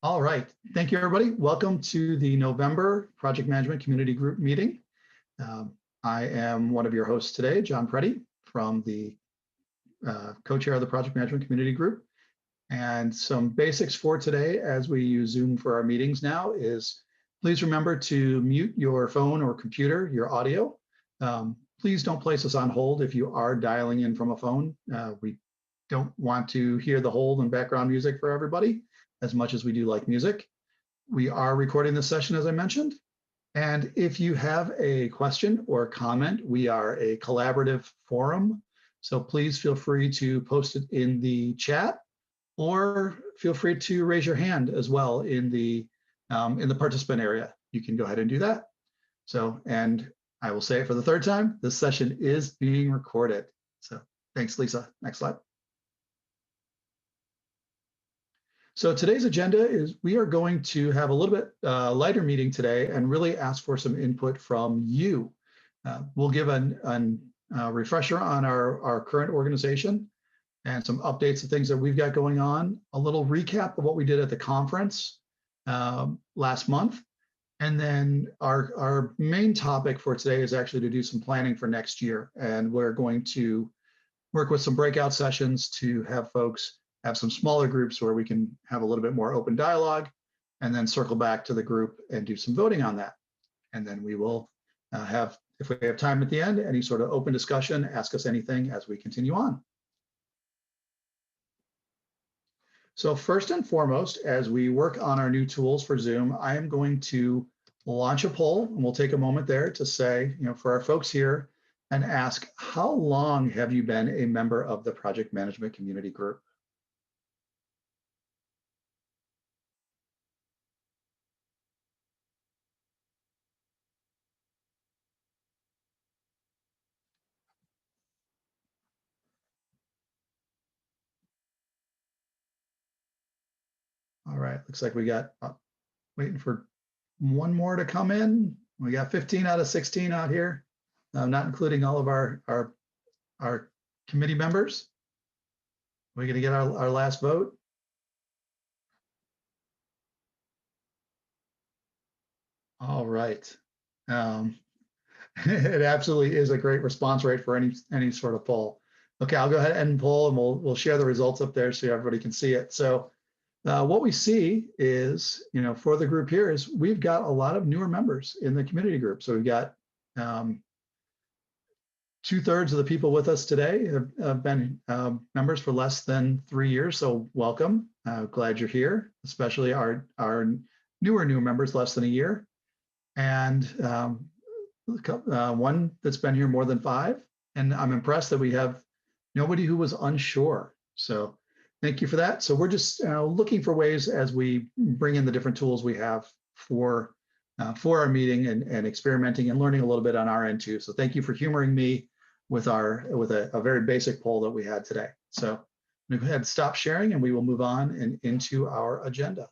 All right. Thank you, everybody. Welcome to the November Project Management Community Group meeting. I am one of your hosts today, John Preddy, from the co-chair of the Project Management Community Group. And some basics for today as we use Zoom for our meetings now is please remember to mute your phone or computer, your audio. Please don't place us on hold if you are dialing in from a phone. We don't want to hear the hold and background music for everybody as much as we do like music. We are recording this session, as I mentioned. And if you have a question or comment, we are a collaborative forum. So please feel free to post it in the chat, or feel free to raise your hand as well in the participant area. You can go ahead and do that. So, and I will say it for the third time, this session is being recorded. So thanks, Lisa. Next slide. So today's agenda is we are going to have a little bit lighter meeting today and really ask for some input from you. We'll give a refresher on our current organization and some updates of things that we've got going on, a little recap of what we did at the conference last month. And then our main topic for today is actually to do some planning for next year. And we're going to work with some breakout sessions to have folks have some smaller groups where we can have a little bit more open dialogue, and then circle back to the group and do some voting on that. And then we will have, if we have time at the end, any sort of open discussion, ask us anything as we continue on. So first and foremost, as we work on our new tools for Zoom, I am going to launch a poll, and we'll take a moment there to say, for our folks here, and ask, how long have you been a member of the Project Management Community Group? All right, looks like we got, waiting for one more to come in. We got 15 out of 16 out here, not including all of our committee members. We're gonna get our last vote. All right. It absolutely is a great response rate for any sort of poll. Okay, I'll go ahead and poll, and we'll share the results up there so everybody can see it. So what we see is, for the group here is we've got a lot of newer members in the community group. So we've got 2/3 of the people with us today have been members for less than 3 years. So welcome, glad you're here, especially our newer members, less than a year. And one that's been here more than 5. And I'm impressed that we have nobody who was unsure. So thank you for that. So we're just looking for ways as we bring in the different tools we have for our meeting and experimenting and learning a little bit on our end too. So thank you for humoring me with a very basic poll that we had today. So I'm gonna go ahead and stop sharing, and we will move on and into our agenda.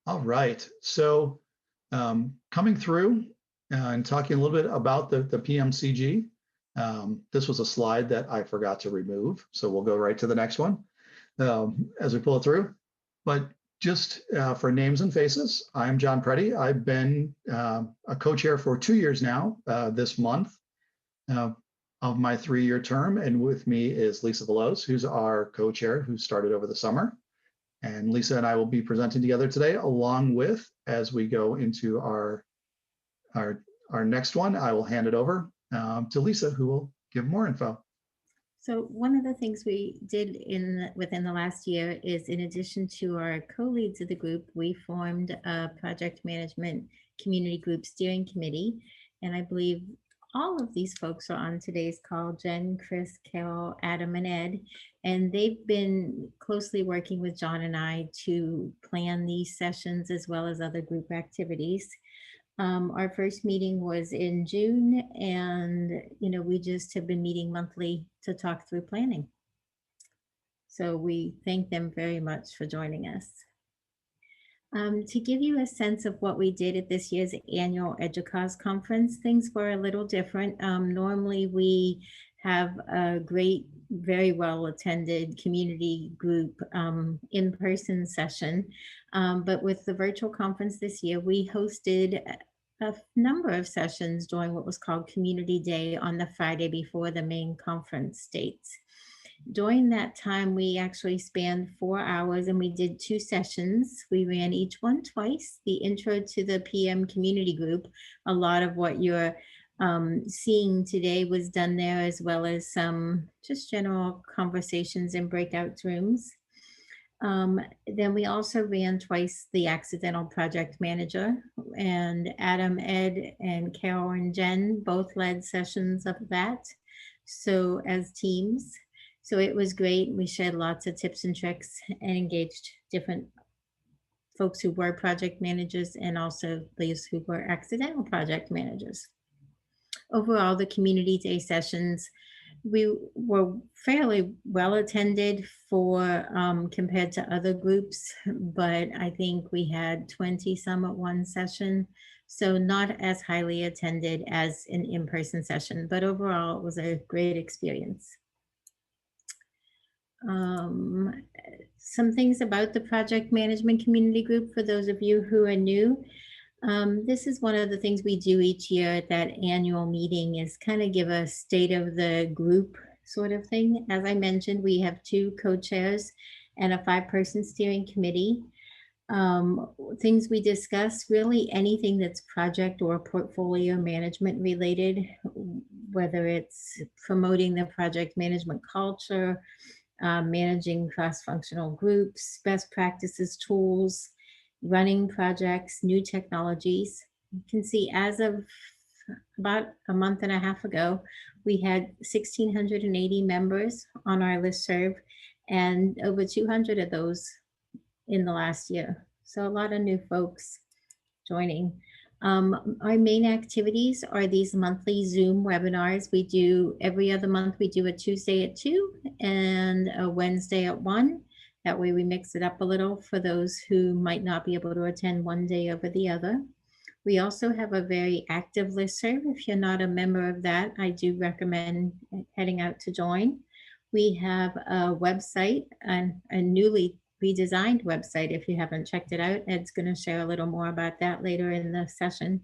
All right, so coming through and talking a little bit about the PMCG. This was a slide that I forgot to remove, so we'll go right to the next one as we pull it through. But just for names and faces, I'm John Preddy. I've been a co-chair for 2 years now this month of my 3-year term, and with me is Lisa Veloz, who's our co-chair, who started over the summer. And Lisa and I will be presenting together today, along with, as we go into our next one, I will hand it over to Lisa, who will give more info. So one of the things we did within the last year is, in addition to our co-leads of the group, we formed a project management community group steering committee. And I believe all of these folks are on today's call: Jen, Chris, Carol, Adam, and Ed. And they've been closely working with John and I to plan these sessions as well as other group activities. Our first meeting was in June, and we just have been meeting monthly to talk through planning. So we thank them very much for joining us. To give you a sense of what we did at this year's annual Educause conference, things were a little different. Normally we have a great very well attended community group in-person session. But with the virtual conference this year, we hosted a number of sessions during what was called Community Day on the Friday before the main conference dates. During that time, we actually spanned 4 hours and we did 2 sessions. We ran each one twice. The intro to the PM community group, a lot of what you're seeing today was done there, as well as some just general conversations in breakout rooms. Then we also ran twice the accidental project manager, and Adam, Ed, and Carol and Jen both led sessions of that. So as teams. So it was great. We shared lots of tips and tricks and engaged different folks who were project managers and also those who were accidental project managers. Overall, the community day sessions, we were fairly well attended for compared to other groups, but I think we had 20 some at one session. So not as highly attended as an in-person session, but overall it was a great experience. Some things about the project management community group for those of you who are new. This is one of the things we do each year at that annual meeting, is kind of give a state of the group sort of thing. As I mentioned, we have 2 co-chairs and a 5-person steering committee. Things we discuss, really anything that's project or portfolio management related, whether it's promoting the project management culture, managing cross-functional groups, best practices, tools, running projects, new technologies. You can see as of about a month and a half ago, we had 1,680 members on our listserv, and over 200 of those in the last year. So a lot of new folks joining. Our main activities are these monthly Zoom webinars. We do every other month. We do a Tuesday at 2 and a Wednesday at 1. That way we mix it up a little for those who might not be able to attend one day over the other. We also have a very active listserv. If you're not a member of that, I do recommend heading out to join. We have a website, a newly redesigned website. If you haven't checked it out, Ed's going to share a little more about that later in the session.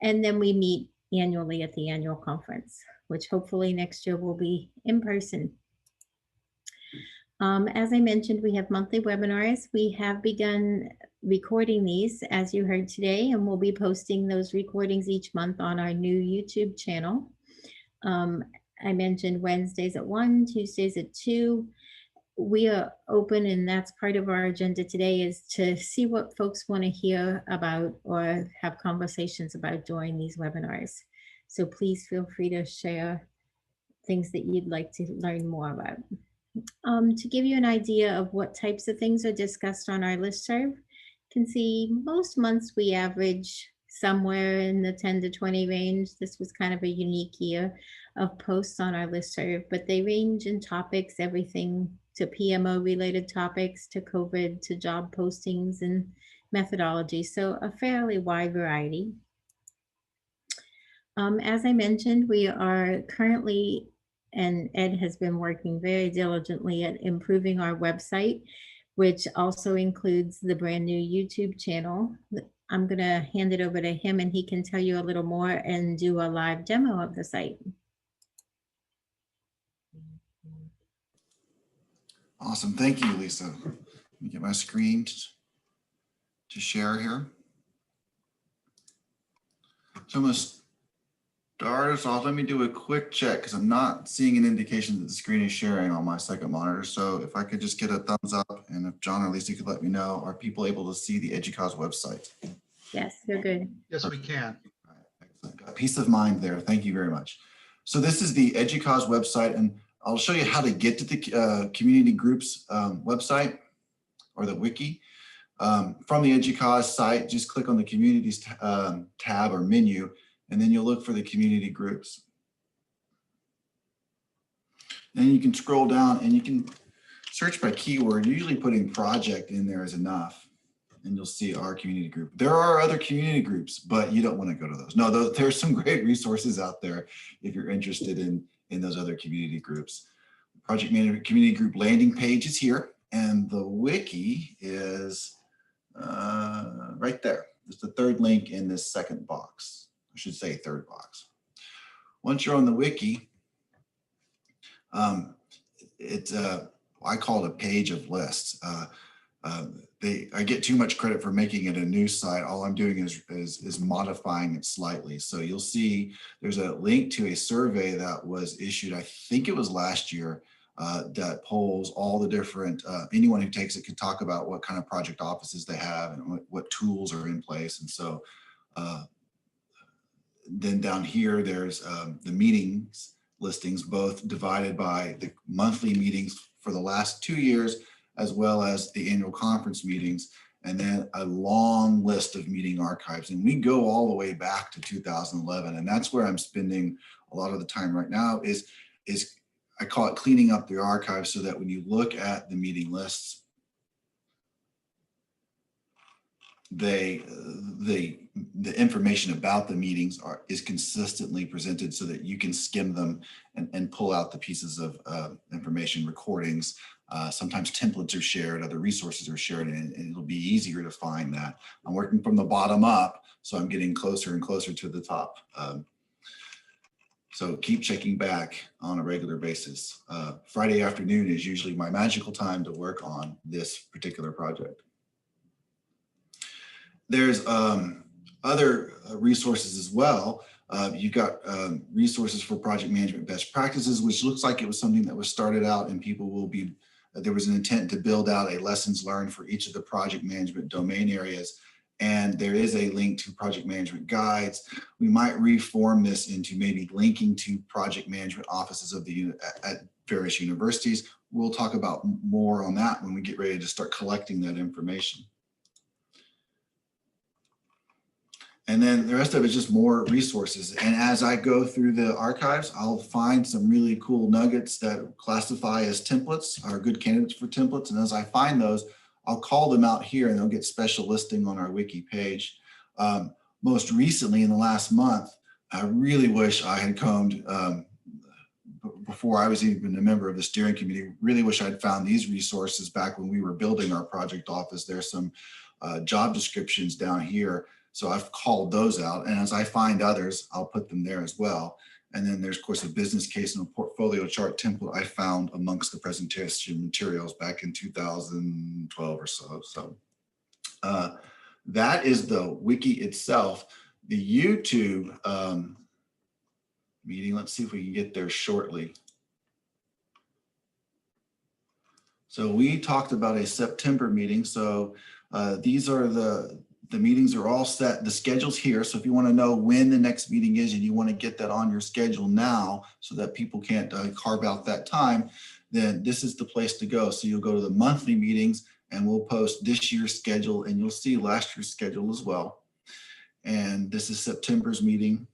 And then we meet annually at the annual conference, which hopefully next year will be in person. As I mentioned, we have monthly webinars. We have begun recording these, as you heard today, and we'll be posting those recordings each month on our new YouTube channel. I mentioned Wednesdays at 1, Tuesdays at 2. We are open, and that's part of our agenda today, is to see what folks want to hear about or have conversations about during these webinars. So please feel free to share things that you'd like to learn more about. To give you an idea of what types of things are discussed on our listserv, you can see most months we average somewhere in the 10 to 20 range. This was kind of a unique year of posts on our listserv, but they range in topics, everything to PMO related topics, to COVID, to job postings and methodology. So a fairly wide variety. As I mentioned, we are currently, and Ed has been working very diligently at improving our website, which also includes the brand new YouTube channel. I'm going to hand it over to him and he can tell you a little more and do a live demo of the site. Awesome. Thank you, Lisa. Let me get my screen to share here. So I'm going to start us off. Let me do a quick check because I'm not seeing an indication that the screen is sharing on my second monitor. So if I could just get a thumbs up, and if John or Lisa could let me know, are people able to see the Educause website? Yes, they're good. Yes, we can. All right, excellent. Got peace of mind there. Thank you very much. So this is the Educause website, and I'll show you how to get to the community groups website or the wiki. From the Educause site, just click on the communities tab or menu, and then you'll look for the community groups. Then you can scroll down and you can search by keyword. Usually putting project in there is enough, and you'll see our community group. There are other community groups, but you don't want to go to those. No, there's some great resources out there if you're interested in those other community groups. project management community group landing page is here, and the wiki is right there. It's the third link in this second box. I should say third box. Once you're on the wiki, I call it a page of lists. I get too much credit for making it a news site. All I'm doing is modifying it slightly. So you'll see there's a link to a survey that was issued, I think it was last year, that polls all the different, anyone who takes it can talk about what kind of project offices they have and what tools are in place. And so then down here, there's the meetings listings, both divided by the monthly meetings for the last 2 years, as well as the annual conference meetings, and then a long list of meeting archives. And we go all the way back to 2011. And that's where I'm spending a lot of the time right now is I call it cleaning up the archives, so that when you look at the meeting lists, the information about the meetings is consistently presented, so that you can skim them and pull out the pieces of information, recordings. Sometimes templates are shared, other resources are shared, and it'll be easier to find that. I'm working from the bottom up, so I'm getting closer and closer to the top. So keep checking back on a regular basis. Friday afternoon is usually my magical time to work on this particular project. There's other resources as well. You've got resources for project management best practices, which looks like it was something that was started out, and people will be, there was an intent to build out a lessons learned for each of the project management domain areas. And there is a link to project management guides. We might reform this into maybe linking to project management offices of at various universities. We'll talk about more on that when we get ready to start collecting that information. And then the rest of it is just more resources. And as I go through the archives, I'll find some really cool nuggets that classify as templates, are good candidates for templates. And as I find those, I'll call them out here, and they'll get special listing on our wiki page. Most recently, in the last month, I really wish I had combed, before I was even a member of the steering committee, really wish I'd found these resources back when we were building our project office. There's some job descriptions down here. So I've called those out, and as I find others, I'll put them there as well. And then there's, of course, a business case and a portfolio chart template I found amongst the presentation materials back in 2012 or so. So that is the wiki itself. The YouTube meeting, let's see if we can get there shortly. So we talked about a September meeting. So these are the meetings are all set. The schedule's here. So if you want to know when the next meeting is and you want to get that on your schedule now so that people can't carve out that time, then this is the place to go. So you'll go to the monthly meetings, and we'll post this year's schedule, and you'll see last year's schedule as well. And this is September's meeting.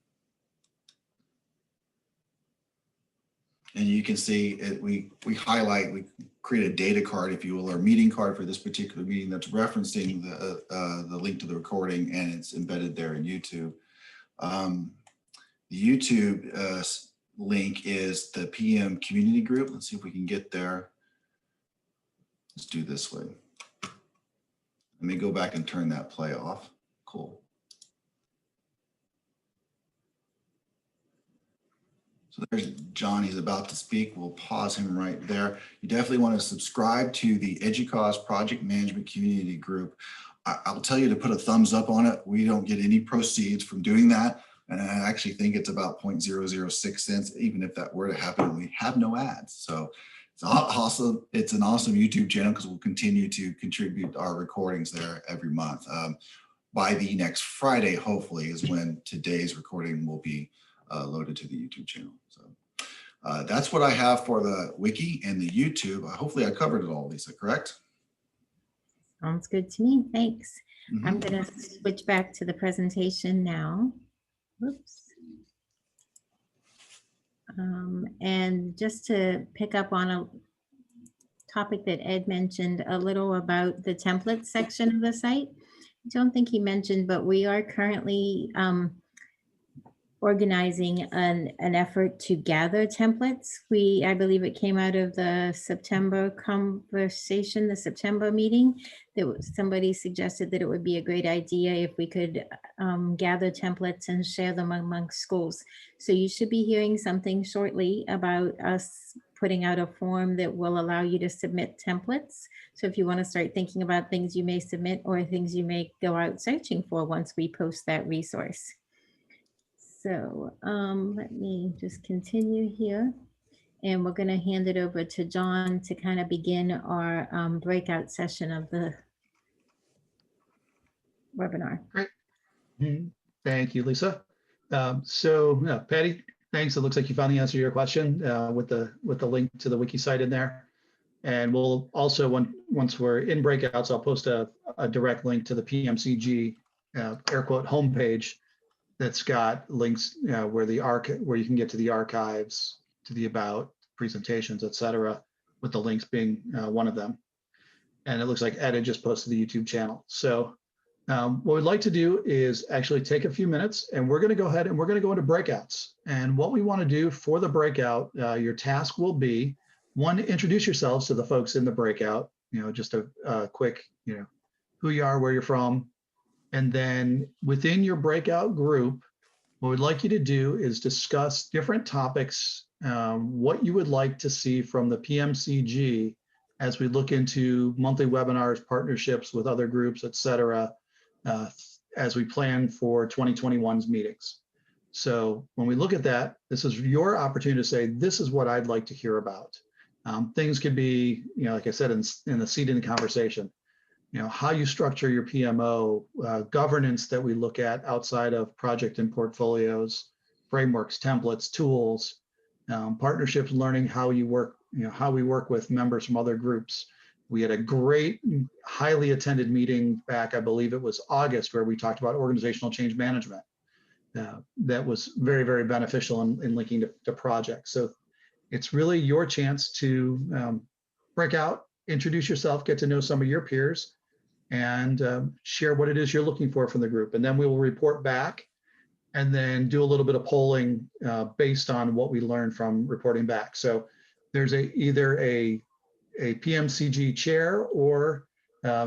And you can see it, we highlight, we create a data card, if you will, or meeting card for this particular meeting that's referencing the link to the recording, and it's embedded there in YouTube. The YouTube link is the PM community group. Let's see if we can get there. Let's do this way. Let me go back and turn that play off. Cool. So there's John, he's about to speak. We'll pause him right there. You definitely want to subscribe to the Educause Project Management Community Group. I'll tell you to put a thumbs up on it. We don't get any proceeds from doing that. And I actually think it's about 0.006 cents. Even if that were to happen, we have no ads. So it's awesome. It's an awesome YouTube channel, because we'll continue to contribute our recordings there every month. By the next Friday, hopefully, is when today's recording will be loaded to the YouTube channel. So that's what I have for the wiki and the YouTube. Hopefully I covered it all, Lisa, correct? Sounds good to me. Thanks. I'm going to switch back to the presentation now. Whoops. And just to pick up on a topic that Ed mentioned a little about the template section of the site. I don't think he mentioned, but we are currently organizing an effort to gather templates. I believe it came out of the September conversation, the September meeting, somebody suggested that it would be a great idea if we could gather templates and share them amongst schools. So you should be hearing something shortly about us putting out a form that will allow you to submit templates. So if you want to start thinking about things you may submit or things you may go out searching for once we post that resource. So let me just continue here. And we're going to hand it over to John to kind of begin our breakout session of the webinar. Great. Thank you, Lisa. Patty, thanks. It looks like you found the answer to your question with the link to the wiki site in there. And we'll also, once we're in breakouts, I'll post a direct link to the PMCG air quote homepage that's got links where you can get to the archives, to the about, presentations, etc., with the links being one of them. And it looks like Ed had just posted the YouTube channel. So what we'd like to do is actually take a few minutes, and we're going to go ahead and we're going to go into breakouts. And what we want to do for the breakout, your task will be, one, introduce yourselves to the folks in the breakout, just a quick, who you are, where you're from. And then within your breakout group, what we'd like you to do is discuss different topics, what you would like to see from the PMCG as we look into monthly webinars, partnerships with other groups, et cetera, as we plan for 2021's meetings. So when we look at that, this is your opportunity to say, this is what I'd like to hear about. Things could be, like I said, in the seat in the conversation, how you structure your PMO, governance that we look at outside of project and portfolios, frameworks, templates, tools, partnerships, learning how you work, how we work with members from other groups. We had a great, highly attended meeting back, I believe it was August, where we talked about organizational change management. That was very, very beneficial in linking to projects. So it's really your chance to break out, introduce yourself, get to know some of your peers, and share what it is you're looking for from the group. And then we will report back and then do a little bit of polling based on what we learned from reporting back. So there's either a PMCG chair or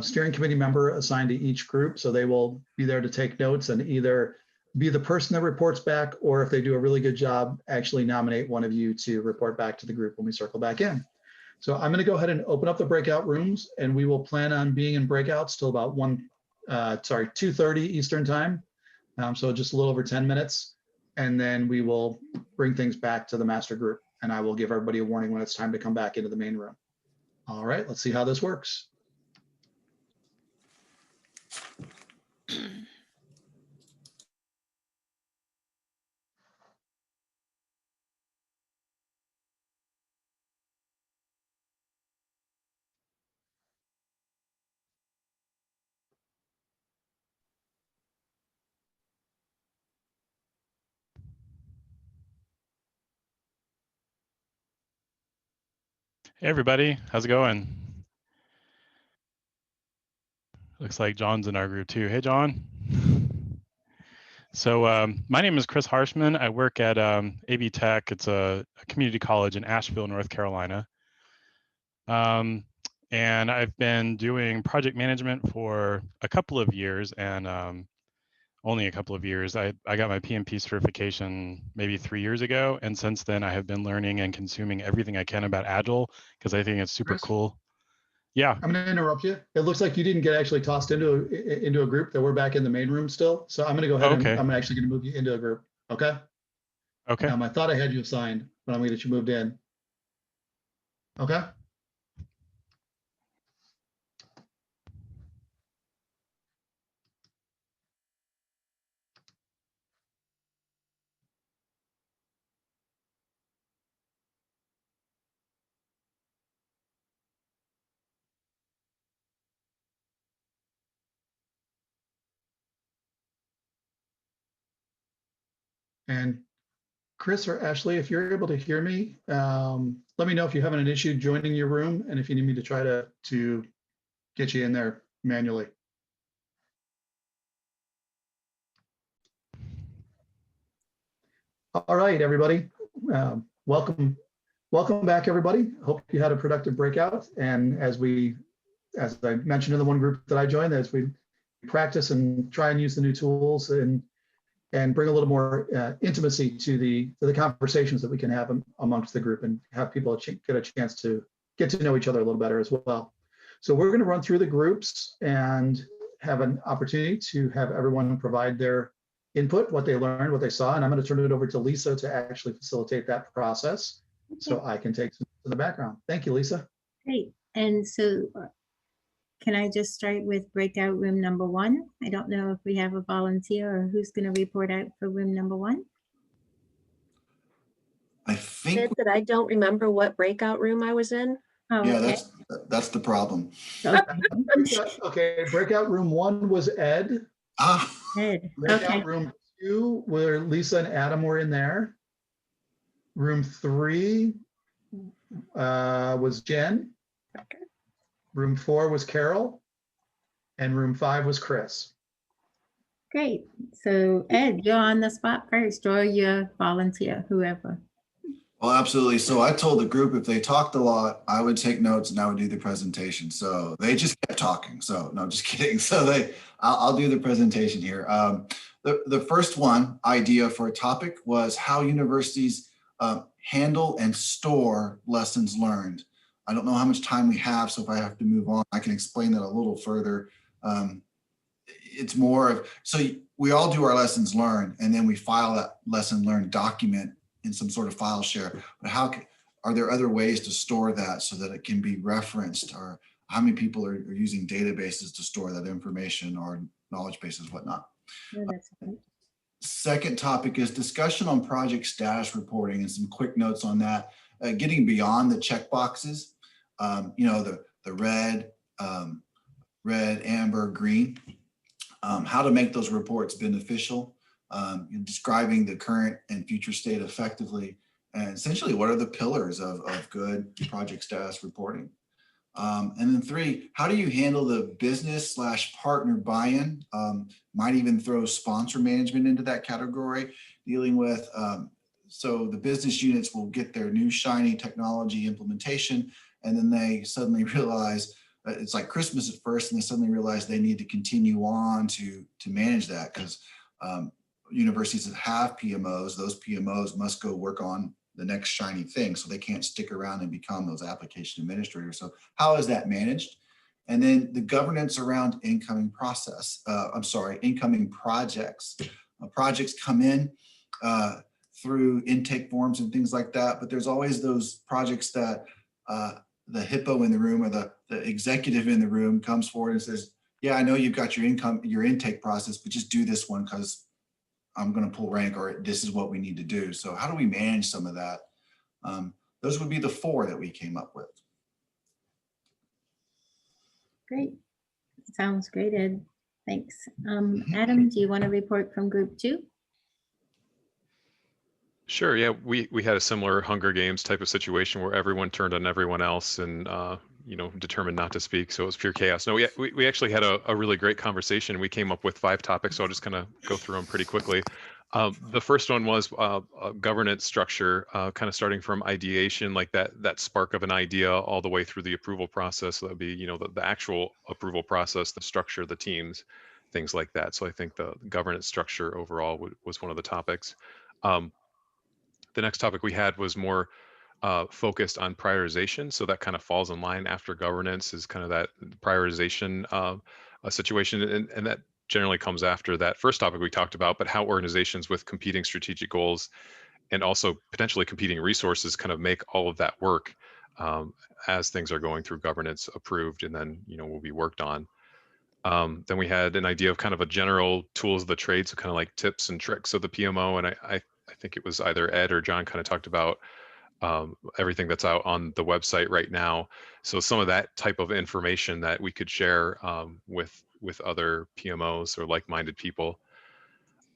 steering committee member assigned to each group. So they will be there to take notes and either be the person that reports back, or if they do a really good job, actually nominate one of you to report back to the group when we circle back in. So I'm going to go ahead and open up the breakout rooms, and we will plan on being in breakouts till about 2:30 Eastern time. So just a little over 10 minutes. And then we will bring things back to the master group, and I will give everybody a warning when it's time to come back into the main room. All right, let's see how this works. Hey everybody, how's it going? Looks like John's in our group too. Hey John. So my name is Chris Harshman. I work at AV Tech. It's a community college in Asheville, North Carolina. And I've been doing project management for a couple of years, and only a couple of years. I got my PMP certification maybe 3 years ago, and since then I have been learning and consuming everything I can about Agile because I think it's super cool. Yeah. I'm going to interrupt you. It looks like you didn't get actually tossed into a group, that we're back in the main room still. So I'm going to go ahead and I'm actually going to move you into a group. Okay. Okay. I thought I had you assigned, but I'm going to get you moved in. Okay. And Chris or Ashley, if you're able to hear me, let me know if you're having an issue joining your room and if you need me to try to get you in there manually. All right, everybody. Welcome back, everybody. Hope you had a productive breakout. And as I mentioned in the one group that I joined, as we practice and try and use the new tools and bring a little more intimacy to the conversations that we can have amongst the group and have people get a chance to get to know each other a little better as well. So we're going to run through the groups and have an opportunity to have everyone provide their input, what they learned, what they saw, and I'm going to turn it over to Lisa to actually facilitate that process so I can take some in the background. Thank you, Lisa. Great. And so can I just start with breakout room number 1? I don't know if we have a volunteer or who's going to report out for room number 1. I think, That I don't remember what breakout room I was in. Oh, yeah, okay. that's the problem. Okay, breakout room 1 was Ed. Ah, Good. Breakout Okay. room 2, where Lisa and Adam were in there. Room 3 was Jen. Okay. Room 4 was Carol. And room 5 was Chris. Great. So Ed, you're on the spot first, or your volunteer, whoever. well, absolutely. So I told the group if they talked a lot, I would take notes and I would do the presentation. So they just kept talking. So no, just kidding. So I'll do the presentation here. The first one idea for a topic was how universities handle and store lessons learned. I don't know how much time we have, so if I have to move on, I can explain that a little further. It's more of, so we all do our lessons learned, and then we file that lesson learned document in some sort of file share. But are there other ways to store that so that it can be referenced, or how many people are using databases to store that information, or knowledge bases, whatnot? Oh, that's great. Second topic is discussion on project status reporting and some quick notes on that. Getting beyond the checkboxes, the red, amber, green, how to make those reports beneficial, describing the current and future state effectively, and essentially what are the pillars of good project status reporting. And then 3, how do you handle the business/partner buy-in? Might even throw sponsor management into that category, dealing with, so the business units will get their new shiny technology implementation, and then they suddenly realize it's like Christmas at first, and they suddenly realize they need to continue on to manage that, because universities that have PMOs, those PMOs must go work on the next shiny thing, so they can't stick around and become those application administrators. So how is that managed? And then the governance around incoming projects. Projects come in through intake forms and things like that, but there's always those projects that the hippo in the room, or the executive in the room, comes forward and says, yeah, I know you've got your intake process, but just do this one because I'm going to pull rank, or this is what we need to do. So how do we manage some of that? Those would be the 4 that we came up with. Great. Sounds great, Ed. Thanks. Adam, do you want to report from group 2? Sure. Yeah, we had a similar Hunger Games type of situation where everyone turned on everyone else and determined not to speak. So it was pure chaos. No, we actually had a really great conversation. We came up with 5 topics, so I'll just kind of go through them pretty quickly. The first one was governance structure, kind of starting from ideation, like that spark of an idea, all the way through the approval process. So that would be the actual approval process, the structure, the teams, things like that. So I think the governance structure overall was one of the topics. The next topic we had was more focused on prioritization. So that kind of falls in line after governance, is kind of that prioritization situation. And that generally comes after that first topic we talked about, but how organizations with competing strategic goals and also potentially competing resources kind of make all of that work as things are going through governance approved, and then will be worked on. Then we had an idea of kind of a general tools of the trade, so kind of like tips and tricks of the PMO. And I think it was either Ed or John kind of talked about everything that's out on the website right now. So some of that type of information that we could share with other PMOs or like-minded people.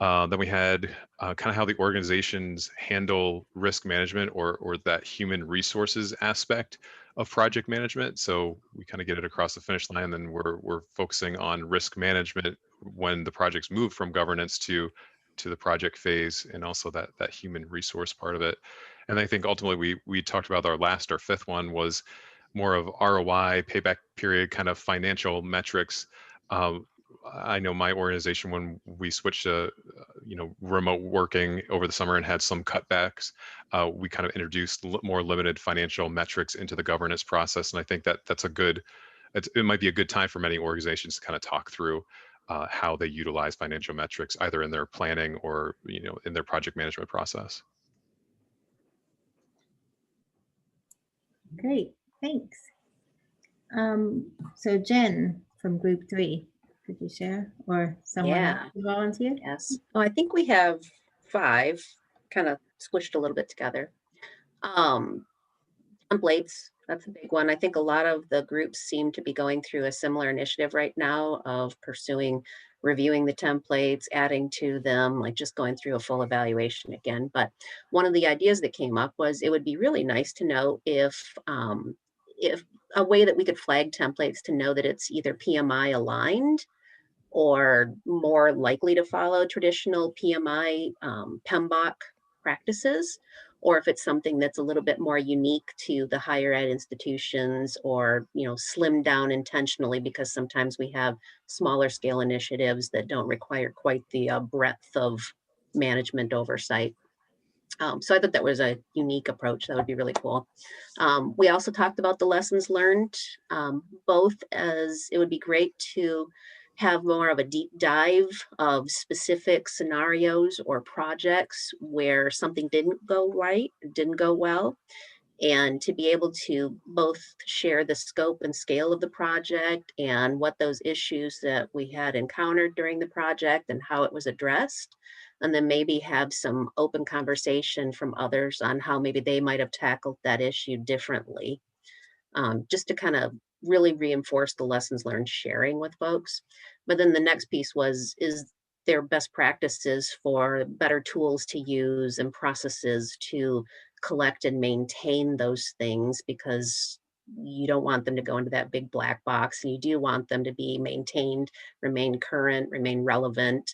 Then we had kind of how the organizations handle risk management, or that human resources aspect of project management. So we kind of get it across the finish line, and then we're focusing on risk management when the projects move from governance to to the project phase, and also that human resource part of it. And I think ultimately we talked about our fifth one was more of ROI, payback period, kind of financial metrics. I know my organization, when we switched to remote working over the summer and had some cutbacks, we kind of introduced more limited financial metrics into the governance process. And I think that's it might be a good time for many organizations to kind of talk through how they utilize financial metrics, either in their planning or in their project management process. Great, thanks. So Jen from group 3, could you share, or someone else volunteer? Yes. Oh, I think we have 5 kind of squished a little bit together. Templates, that's a big one. I think a lot of the groups seem to be going through a similar initiative right now of reviewing the templates, adding to them, like just going through a full evaluation again. But one of the ideas that came up was it would be really nice to know if a way that we could flag templates to know that it's either PMI aligned or more likely to follow traditional PMI PMBOK practices, or if it's something that's a little bit more unique to the higher ed institutions, or slimmed down intentionally because sometimes we have smaller scale initiatives that don't require quite the breadth of management oversight. So I thought that was a unique approach. That would be really cool. We also talked about the lessons learned, both as it would be great to have more of a deep dive of specific scenarios or projects where something didn't go right, didn't go well, and to be able to both share the scope and scale of the project and what those issues that we had encountered during the project and how it was addressed, and then maybe have some open conversation from others on how maybe they might have tackled that issue differently, just to kind of really reinforce the lessons learned sharing with folks. But then the next piece is their best practices for better tools to use and processes to collect and maintain those things, because you don't want them to go into that big black box, and you do want them to be maintained, remain current, remain relevant.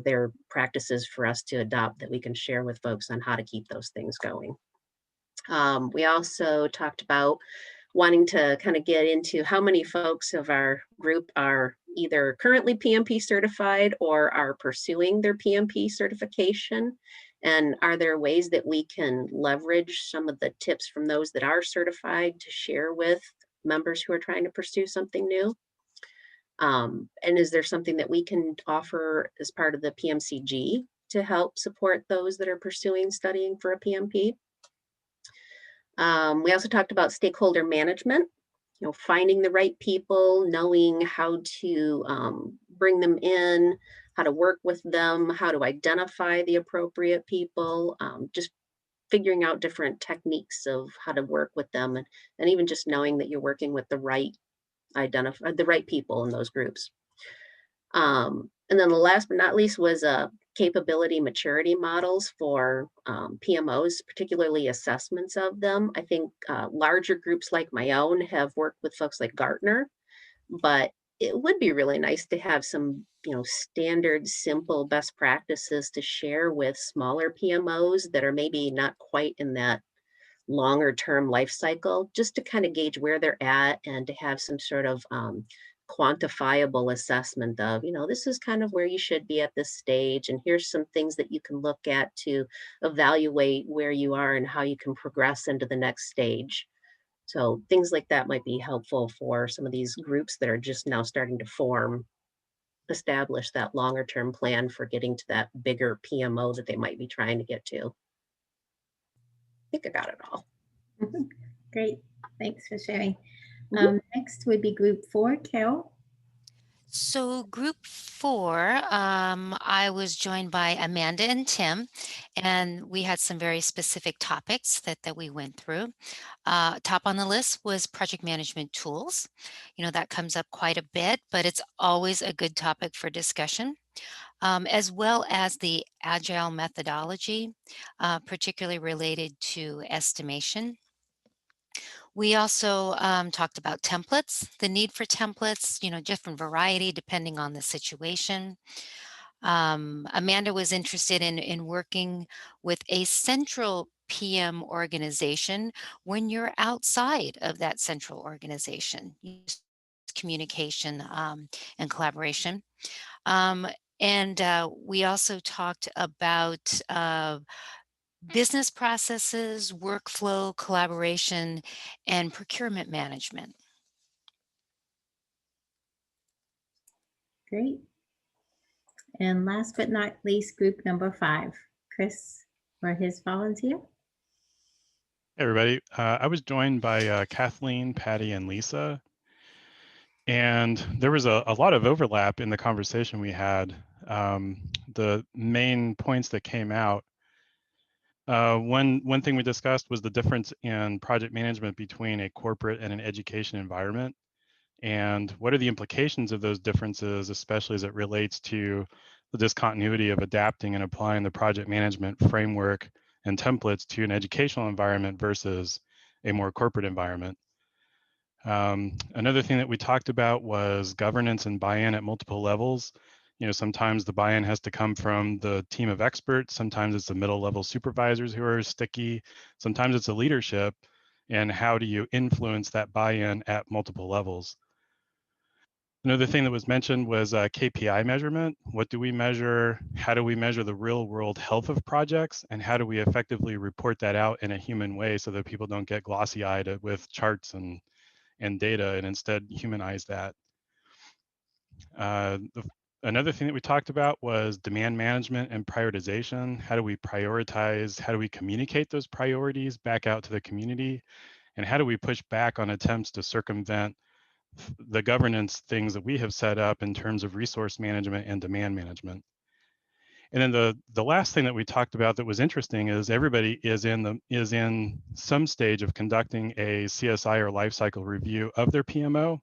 They're practices for us to adopt that we can share with folks on how to keep those things going. We also talked about wanting to kind of get into how many folks of our group are either currently PMP certified or are pursuing their PMP certification. And are there ways that we can leverage some of the tips from those that are certified to share with members who are trying to pursue something new? And is there something that we can offer as part of the PMCG to help support those that are pursuing studying for a PMP? We also talked about stakeholder management, finding the right people, knowing how to bring them in, how to work with them, how to identify the appropriate people, just figuring out different techniques of how to work with them, and even just knowing that you're working with the right people in those groups. And then the last but not least was capability maturity models for PMOs, particularly assessments of them. I think larger groups like my own have worked with folks like Gartner, but it would be really nice to have some, standard, simple best practices to share with smaller PMOs that are maybe not quite in that longer term life cycle, just to kind of gauge where they're at and to have some sort of quantifiable assessment of, this is kind of where you should be at this stage, and here's some things that you can look at to evaluate where you are and how you can progress into the next stage. So things like that might be helpful for some of these groups that are just now starting to establish that longer term plan for getting to that bigger PMO that they might be trying to get to. I think I got it all. Great, thanks for sharing. Next would be group 4, Carol. So group 4, I was joined by Amanda and Tim, and we had some very specific topics that we went through. Top on the list was project management tools. That comes up quite a bit, but it's always a good topic for discussion, as well as the agile methodology, particularly related to estimation. We also talked about templates, the need for templates, different variety depending on the situation. Amanda was interested in working with a central PM organization when you're outside of that central organization. Use communication and collaboration. And we also talked about business processes, workflow, collaboration, and procurement management. Great. And last but not least, group number 5, Chris, for his volunteer. Hey everybody, I was joined by Kathleen, Patty, and Lisa. And there was a lot of overlap in the conversation we had. The main points that came out, one thing we discussed was the difference in project management between a corporate and an education environment. And what are the implications of those differences, especially as it relates to the discontinuity of adapting and applying the project management framework and templates to an educational environment versus a more corporate environment. Another thing that we talked about was governance and buy-in at multiple levels. You know, sometimes the buy-in has to come from the team of experts. Sometimes it's the middle level supervisors who are sticky. Sometimes it's a leadership. And how do you influence that buy-in at multiple levels? Another thing that was mentioned was KPI measurement. What do we measure? How do we measure the real world health of projects? And how do we effectively report that out in a human way so that people don't get glossy-eyed with charts and data and instead humanize that? Another thing that we talked about was demand management and prioritization. How do we prioritize? How do we communicate those priorities back out to the community? And how do we push back on attempts to circumvent the governance things that we have set up in terms of resource management and demand management? And then the last thing that we talked about that was interesting is everybody is in some stage of conducting a CSI or life cycle review of their PMO.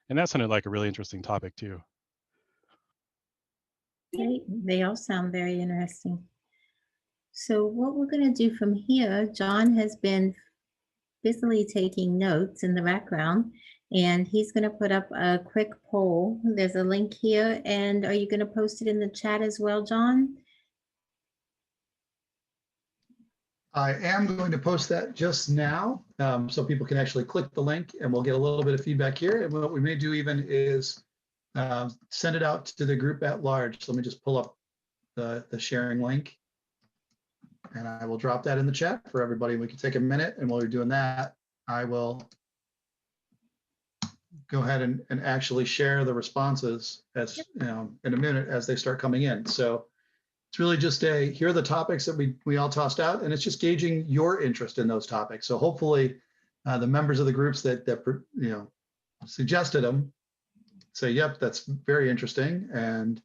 And that sounded like a really interesting topic too. Great. They all sound very interesting. So what we're going to do from here, John has been busily taking notes in the background, and he's going to put up a quick poll. There's a link here, and are you going to post it in the chat as well, John? I am going to post that just now, so people can actually click the link and we'll get a little bit of feedback here. And what we may do even is send it out to the group at large. So let me just pull up the sharing link and I will drop that in the chat for everybody. We can take a minute, and while you're doing that, I will go ahead and actually share the responses as in a minute as they start coming in. So it's really just here are the topics that we all tossed out, and it's just gauging your interest in those topics. So hopefully the members of the groups that suggested them say, yep, that's very interesting, and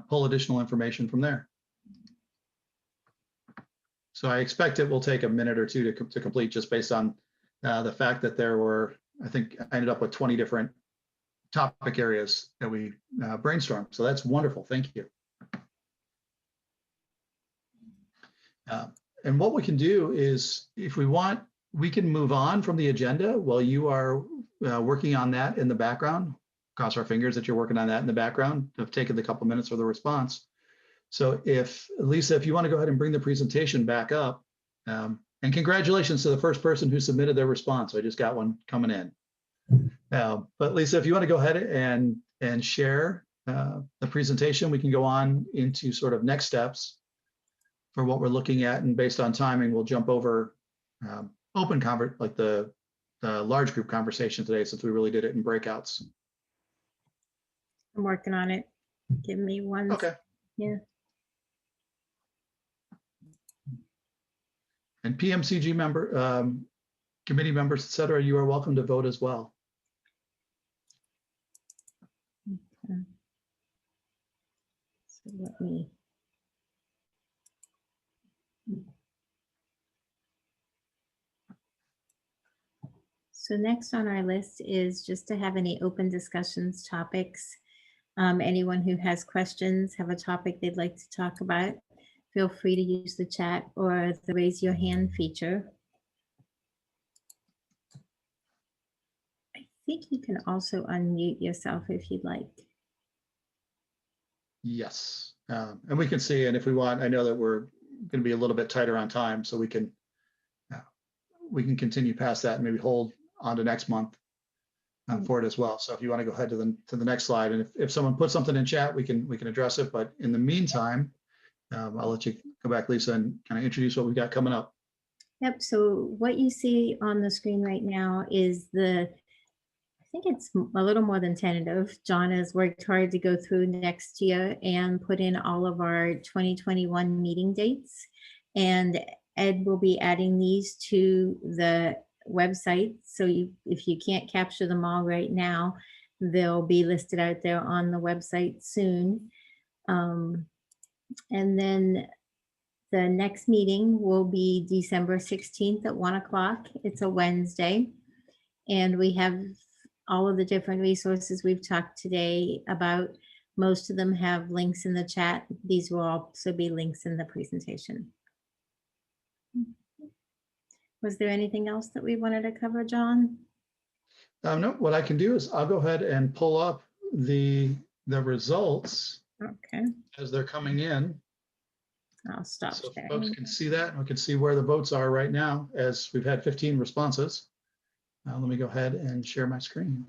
pull additional information from there. So I expect it will take a minute or two to complete, just based on the fact that there were, I think I ended up with 20 different topic areas that we brainstormed. So that's wonderful. Thank you. And what we can do is, if we want, we can move on from the agenda while you are working on that in the background. Cross our fingers that you're working on that in the background. I've taken the couple minutes for the response. So if, Lisa, if you want to go ahead and bring the presentation back up, and congratulations to the first person who submitted their response. I just got one coming in. But Lisa, if you want to go ahead and share the presentation, we can go on into sort of next steps for what we're looking at, and based on timing, we'll jump over open like the large group conversation today, since we really did it in breakouts. I'm working on it. Give me one. Okay. Yeah. And PMCG member, committee members, et cetera, you are welcome to vote as well. Okay. So let me. So next on our list is just to have any open discussions topics. Anyone who has questions, have a topic they'd like to talk about, feel free to use the chat or the raise your hand feature. I think you can also unmute yourself if you'd like. Yes, and we can see, and if we want, I know that we're going to be a little bit tighter on time, so we can continue past that and maybe hold on to next month for it as well. So if you want to go ahead to the next slide, and if someone puts something in chat, we can address it. But in the meantime, I'll let you go back, Lisa, and kind of introduce what we've got coming up. Yep. So what you see on the screen right now is I think it's a little more than tentative. John has worked hard to go through next year and put in all of our 2021 meeting dates. And Ed will be adding these to the website. So if you can't capture them all right now, they'll be listed out there on the website soon. And then the next meeting will be December 16th at 1 o'clock. It's a Wednesday. And we have all of the different resources we've talked today about. Most of them have links in the chat. These will also be links in the presentation. Was there anything else that we wanted to cover, John? No, what I can do is I'll go ahead and pull up the results Okay, as they're coming in. I'll stop So sharing. folks can see that, and we can see where the votes are right now, as we've had 15 responses. Let me go ahead and share my screen.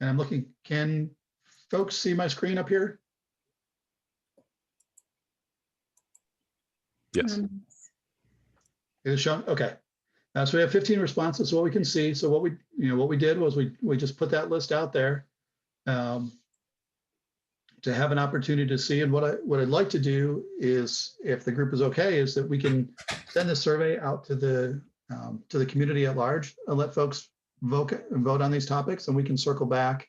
And I'm looking, can folks see my screen up here? Yes. It is shown, okay. So we have 15 responses, so what we can see. So what we did was we just put that list out there to have an opportunity to see. And what I'd like to do is, if the group is okay, is that we can send the survey out to the community at large and let folks vote on these topics, and we can circle back.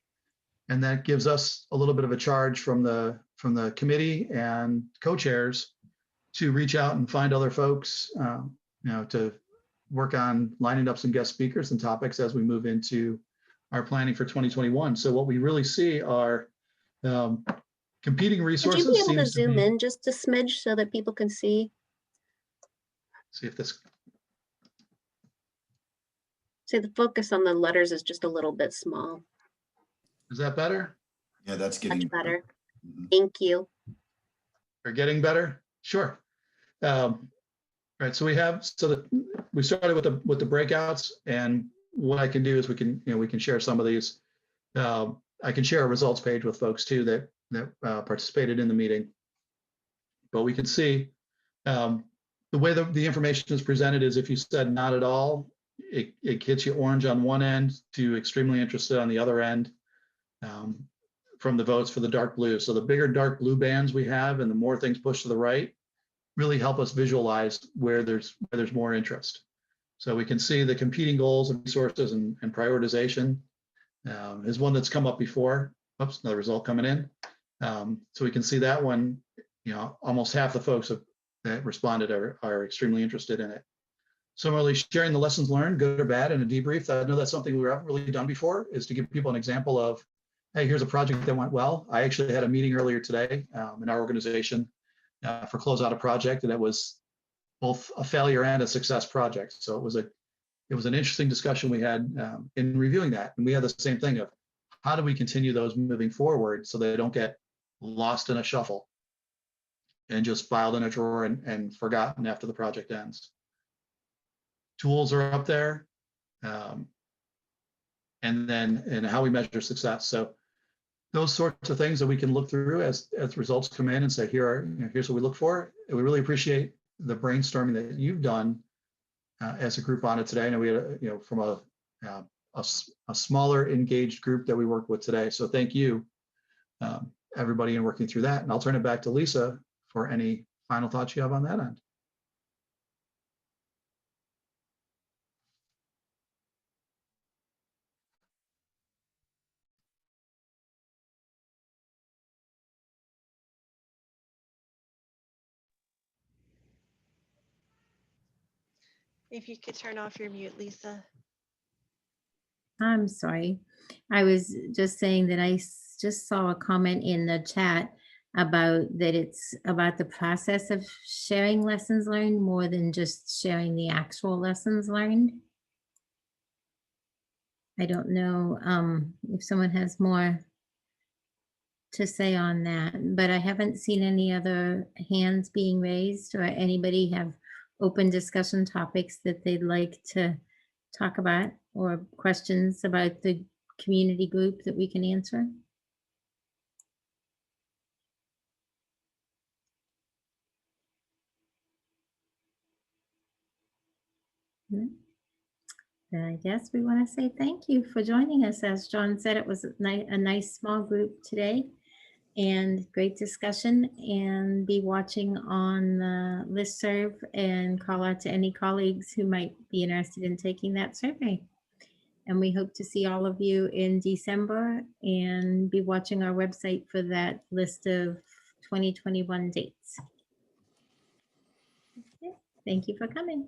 And that gives us a little bit of a charge from the committee and co-chairs to reach out and find other folks, to work on lining up some guest speakers and topics as we move into our planning for 2021. So what we really see are competing resources. Would you be able to seems zoom be, in just a smidge so that people can see? See if this. Say the focus on the letters is just a little bit small. Is that better? Yeah, that's getting Much better. Mhm. Thank you. Or getting better? Sure. Right. So we started with the breakouts, and what I can do is we can share some of these. I can share a results page with folks too that participated in the meeting. But we can see the way the information is presented is, if you said not at all, it hits you orange on one end to extremely interested on the other end, from the votes for the dark blue. So the bigger dark blue bands we have, and the more things push to the right, really help us visualize where there's more interest. So we can see the competing goals and resources and prioritization is one that's come up before. Oops, another result coming in. So we can see that one, almost half the folks that responded are extremely interested in it. Similarly, sharing the lessons learned, good or bad, in a debrief. I know that's something we haven't really done before, is to give people an example of, hey, here's a project that went well. I actually had a meeting earlier today in our organization for close out a project, and it was both a failure and a success project. So it was an interesting discussion we had in reviewing that. And we had the same thing of, how do we continue those moving forward so they don't get lost in a shuffle and just filed in a drawer and forgotten after the project ends. Tools are up there, and how we measure success. So those sorts of things that we can look through as results come in and say, here's what we look for. And we really appreciate the brainstorming that you've done as a group on it today. I know we had, from a smaller engaged group that we worked with today. So thank you, everybody, in working through that. And I'll turn it back to Lisa for any final thoughts you have on that end. If you could turn off your mute, Lisa. I'm sorry. I was just saying that I just saw a comment in the chat about that it's about the process of sharing lessons learned more than just sharing the actual lessons learned. I don't know if someone has more to say on that, but I haven't seen any other hands being raised or anybody have open discussion topics that they'd like to talk about or questions about the community group that we can answer. No? Then I guess we want to say thank you for joining us. As John said, it was a nice small group today and great discussion, and be watching on the listserv and call out to any colleagues who might be interested in taking that survey. And we hope to see all of you in December, and be watching our website for that list of 2021 dates. Okay, thank you for coming.